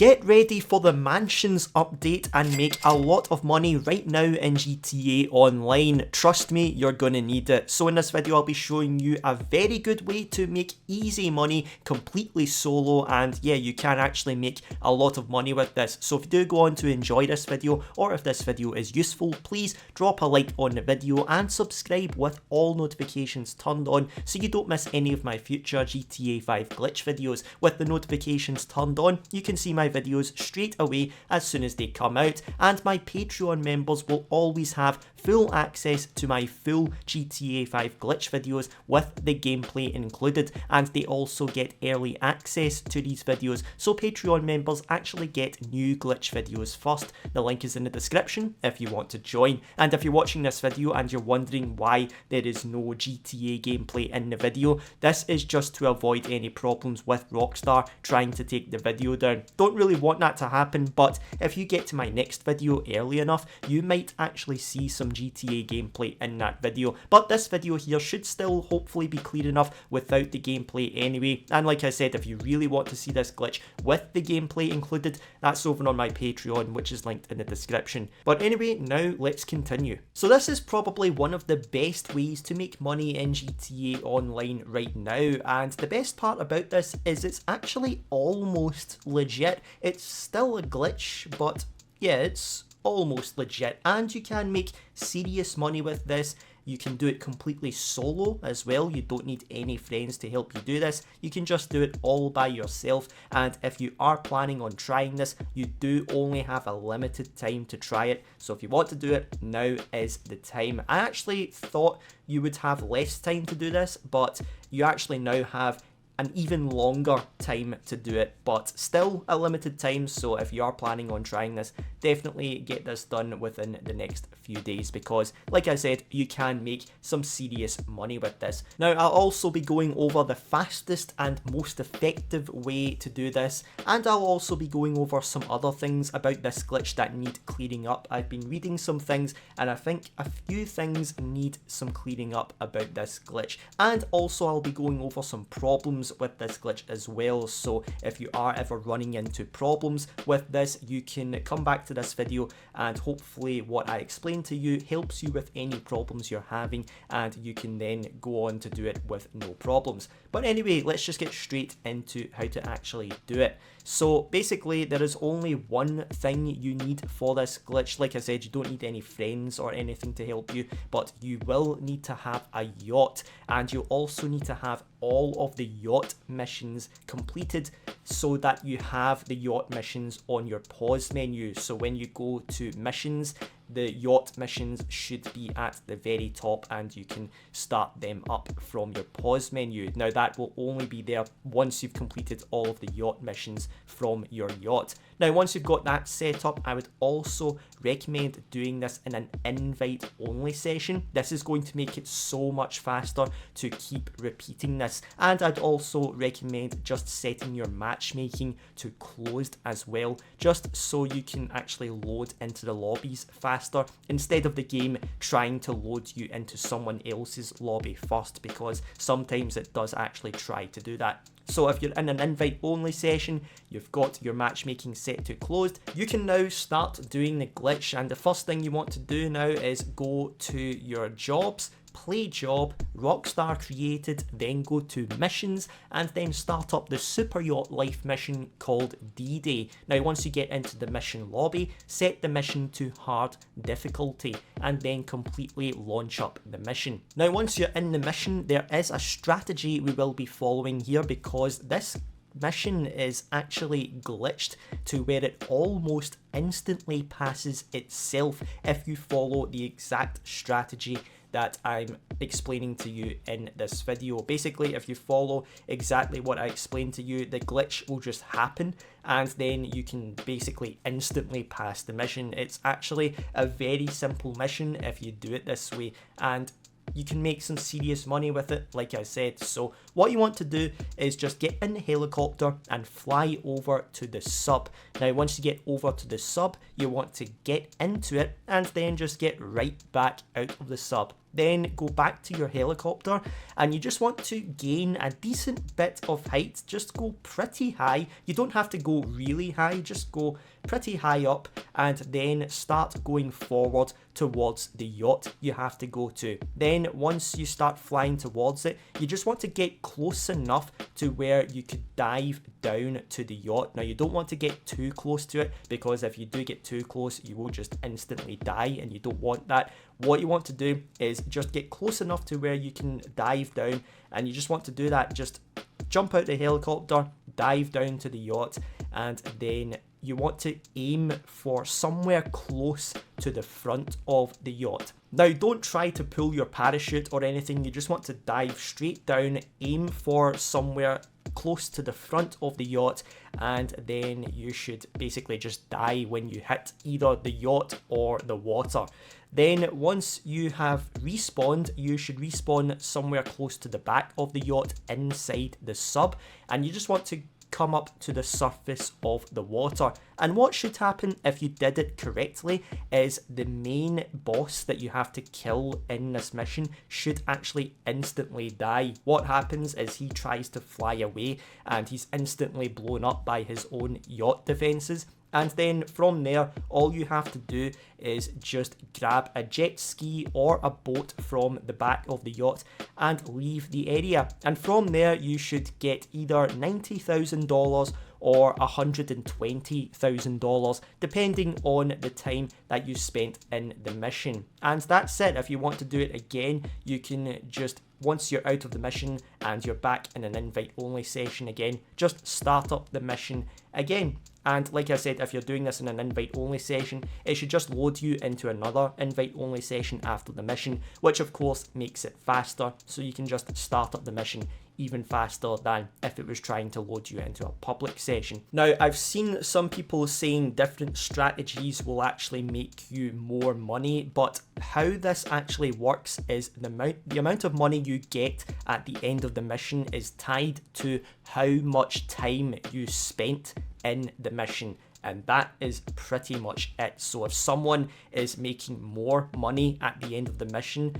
Get ready for the Mansions update and make a lot of money right now in GTA Online. Trust me, you're gonna need it. So in this video, I'll be showing you a very good way to make easy money completely solo, and yeah, you can actually make a lot of money with this. So if you do go on to enjoy this video, or if this video is useful, please drop a like on the video and subscribe with all notifications turned on so you don't miss any of my future GTA 5 glitch videos. With the notifications turned on, you can see my videos straight away as soon as they come out, and my Patreon members will always have full access to my full GTA 5 glitch videos with the gameplay included, and they also get early access to these videos, so Patreon members actually get new glitch videos first. The link is in the description if you want to join. And if you're watching this video and you're wondering why there is no GTA gameplay in the video, this is just to avoid any problems with Rockstar trying to take the video down. Don't really want that to happen, but if you get to my next video early enough, you might actually see some GTA gameplay in that video. But this video here should still hopefully be clear enough without the gameplay anyway. And like I said, if you really want to see this glitch with the gameplay included, that's over on my Patreon, which is linked in the description. But anyway, now let's continue. So this is probably one of the best ways to make money in GTA Online right now, and the best part about this is it's actually almost legit. It's still a glitch, but yeah, it's almost legit, and you can make serious money with this. You can do it completely solo as well. You don't need any friends to help you do this. You can just do it all by yourself, and if you are planning on trying this, you do only have a limited time to try it. So if you want to do it, now is the time. I actually thought you would have less time to do this, but you actually now have an even longer time to do it, but still a limited time. So if you are planning on trying this, definitely get this done within the next few days, because like I said, you can make some serious money with this. Now, I'll also be going over the fastest and most effective way to do this, and I'll also be going over some other things about this glitch that need clearing up. I've been reading some things, and I think a few things need some clearing up about this glitch, and also I'll be going over some problems with this glitch as well. So if you are ever running into problems with this, you can come back to this video, and hopefully what I explain to you helps you with any problems you're having, and you can then go on to do it with no problems. But anyway, let's just get straight into how to actually do it. So basically, there is only one thing you need for this glitch. Like I said, you don't need any friends or anything to help you, but you will need to have a yacht, and you also need to have all of the yacht missions completed so that you have the yacht missions on your pause menu. So when you go to missions, the yacht missions should be at the very top, and you can start them up from your pause menu. Now that will only be there once you've completed all of the yacht missions from your yacht. Now once you've got that set up, I would also recommend doing this in an invite only session. This is going to make it so much faster to keep repeating this, and I'd also recommend just setting your matchmaking to closed as well, just so you can actually load into the lobbies faster instead of the game trying to load you into someone else's lobby first, because sometimes it does actually try to do that. So if you're in an invite only session, you've got your matchmaking set to closed, you can now start doing the glitch. And the first thing you want to do now is go to your jobs, play job, Rockstar created, then go to missions, and then start up the super yacht life mission called D-Day. Now once you get into the mission lobby, set the mission to hard difficulty, and then completely launch up the mission. Now once you're in the mission, there is a strategy we will be following here, because this mission is actually glitched to where it almost instantly passes itself if you follow the exact strategy that I'm explaining to you in this video. Basically, if you follow exactly what I explained to you, the glitch will just happen, and then you can basically instantly pass the mission. It's actually a very simple mission if you do it this way, and you can make some serious money with it, like I said. So what you want to do is just get in the helicopter and fly over to the sub. Now once you get over to the sub, you want to get into it and then just get right back out of the sub. Then go back to your helicopter and you just want to gain a decent bit of height. Just go pretty high. You don't have to go really high, just go pretty high up and then start going forward towards the yacht you have to go to. Then once you start flying towards it, you just want to get close enough to where you could dive down to the yacht. Now you don't want to get too close to it, because if you do get too close you will just instantly die and you don't want that. What you want to do is just get close enough to where you can dive down, and you just want to do that. Just jump out the helicopter, dive down to the yacht, and then you want to aim for somewhere close to the front of the yacht. Now don't try to pull your parachute or anything, you just want to dive straight down, aim for somewhere close to the front of the yacht, and then you should basically just die when you hit either the yacht or the water. Then once you have respawned, you should respawn somewhere close to the back of the yacht inside the sub, and you just want to come up to the surface of the water. And what should happen if you did it correctly is the main boss that you have to kill in this mission should actually instantly die. What happens is he tries to fly away and he's instantly blown up by his own yacht defenses. And then from there, all you have to do is just grab a jet ski or a boat from the back of the yacht and leave the area. And from there, you should get either $90,000 or $120,000, depending on the time that you spent in the mission. And that's it. If you want to do it again, you can just, once you're out of the mission and you're back in an invite-only session again, just start up the mission again. And like I said, if you're doing this in an invite-only session, it should just load you into another invite-only session after the mission, which of course makes it faster, so you can just start up the mission even faster than if it was trying to load you into a public session. Now, I've seen some people saying different strategies will actually make you more money, but how this actually works is the amount of money you get at the end of the mission is tied to how much time you spent in the mission. And that is pretty much it. So if someone is making more money at the end of the mission,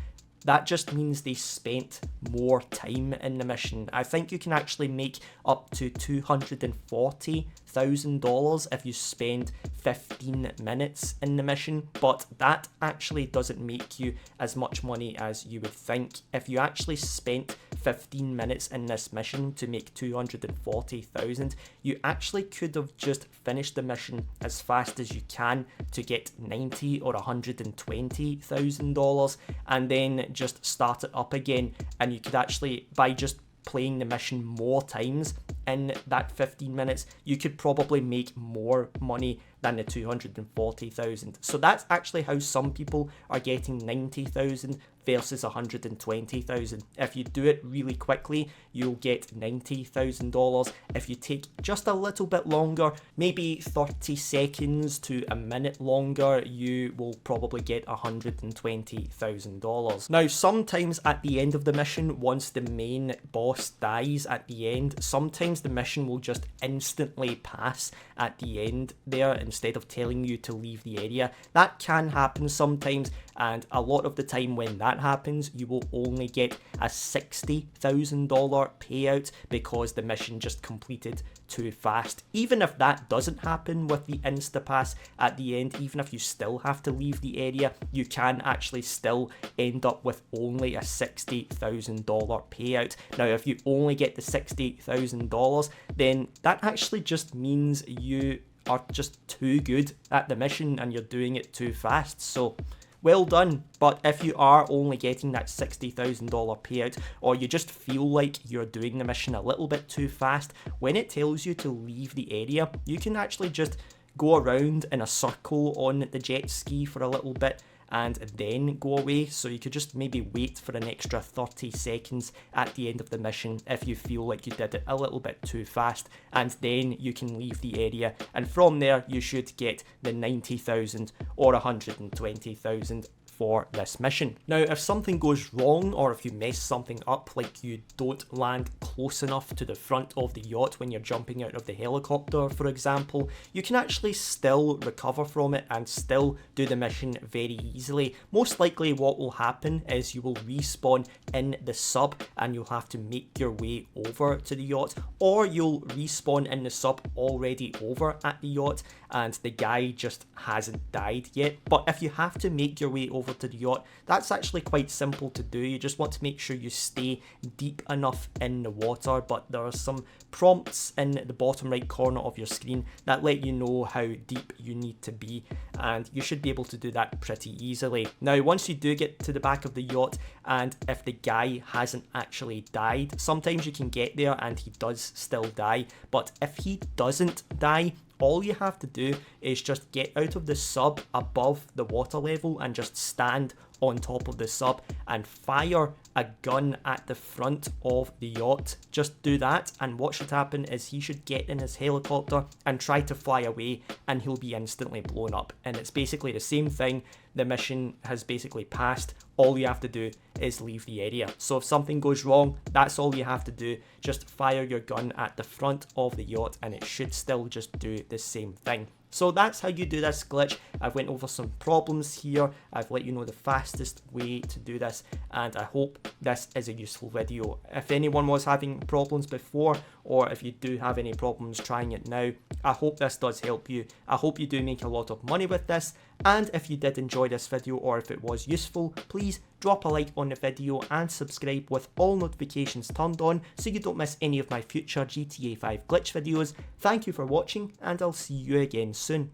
that just means they spent more time in the mission. I think you can actually make up to $240,000 if you spend 15 minutes in the mission, but that actually doesn't make you as much money as you would think. If you actually spent 15 minutes in this mission to make 240,000, you actually could have just finished the mission as fast as you can to get $90,000 or $120,000, and then just start it up again. And you could actually, by just playing the mission more times in that 15 minutes, you could probably make more money than the 240,000. So that's actually how some people are getting 90,000 versus 120,000. If you do it really quickly, you'll get $90,000. If you take just a little bit longer, maybe 30 seconds to a minute longer, you will probably get $120,000. Now, sometimes at the end of the mission, once the main boss dies at the end, sometimes the mission will just instantly pass at the end there instead of telling you to leave the area. That can happen sometimes, and a lot of the time when that happens, you will only get a $60,000 payout because the mission just completed too fast. Even if that doesn't happen with the insta-pass at the end, even if you still have to leave the area, you can actually still end up with only a $60,000 payout. Now, if you only get the $60,000, then that actually just means you are just too good at the mission and you're doing it too fast. So well done. But if you are only getting that $60,000 payout, or you just feel like you're doing the mission a little bit too fast, when it tells you to leave the area, you can actually just go around in a circle on the jet ski for a little bit and then go away. So you could just maybe wait for an extra 30 seconds at the end of the mission if you feel like you did it a little bit too fast, and then you can leave the area, and from there you should get the 90,000 or 120,000 for this mission. Now, if something goes wrong or if you mess something up, like you don't land close enough to the front of the yacht when you're jumping out of the helicopter, for example, you can actually still recover from it and still do the mission very easily. Most likely what will happen is you will respawn in the sub and you'll have to make your way over to the yacht, or you'll respawn in the sub already over at the yacht and the guy just hasn't died yet. But if you have to make your way over to the yacht, that's actually quite simple to do. You just want to make sure you stay deep enough in the water, but there are some prompts in the bottom right corner of your screen that let you know how deep you need to be, and you should be able to do that pretty easily. Now, once you do get to the back of the yacht, and if the guy hasn't actually died, sometimes you can get there and he does still die, but if he doesn't die, all you have to do is just get out of the sub above the water level and just stand on top of the sub and fire a gun at the front of the yacht. Just do that, and what should happen is he should get in his helicopter and try to fly away, and he'll be instantly blown up. And it's basically the same thing. The mission has basically passed. All you have to do is leave the area. So if something goes wrong, that's all you have to do. Just fire your gun at the front of the yacht and it should still just do the same thing. So that's how you do this glitch. I've went over some problems here. I've let you know the fastest way to do this, and I hope this is a useful video. If anyone was having problems before, or if you do have any problems trying it now, I hope this does help you. I hope you do make a lot of money with this, and if you did enjoy this video or if it was useful, please drop a like on the video and subscribe with all notifications turned on so you don't miss any of my future GTA 5 glitch videos. Thank you for watching, and I'll see you again soon.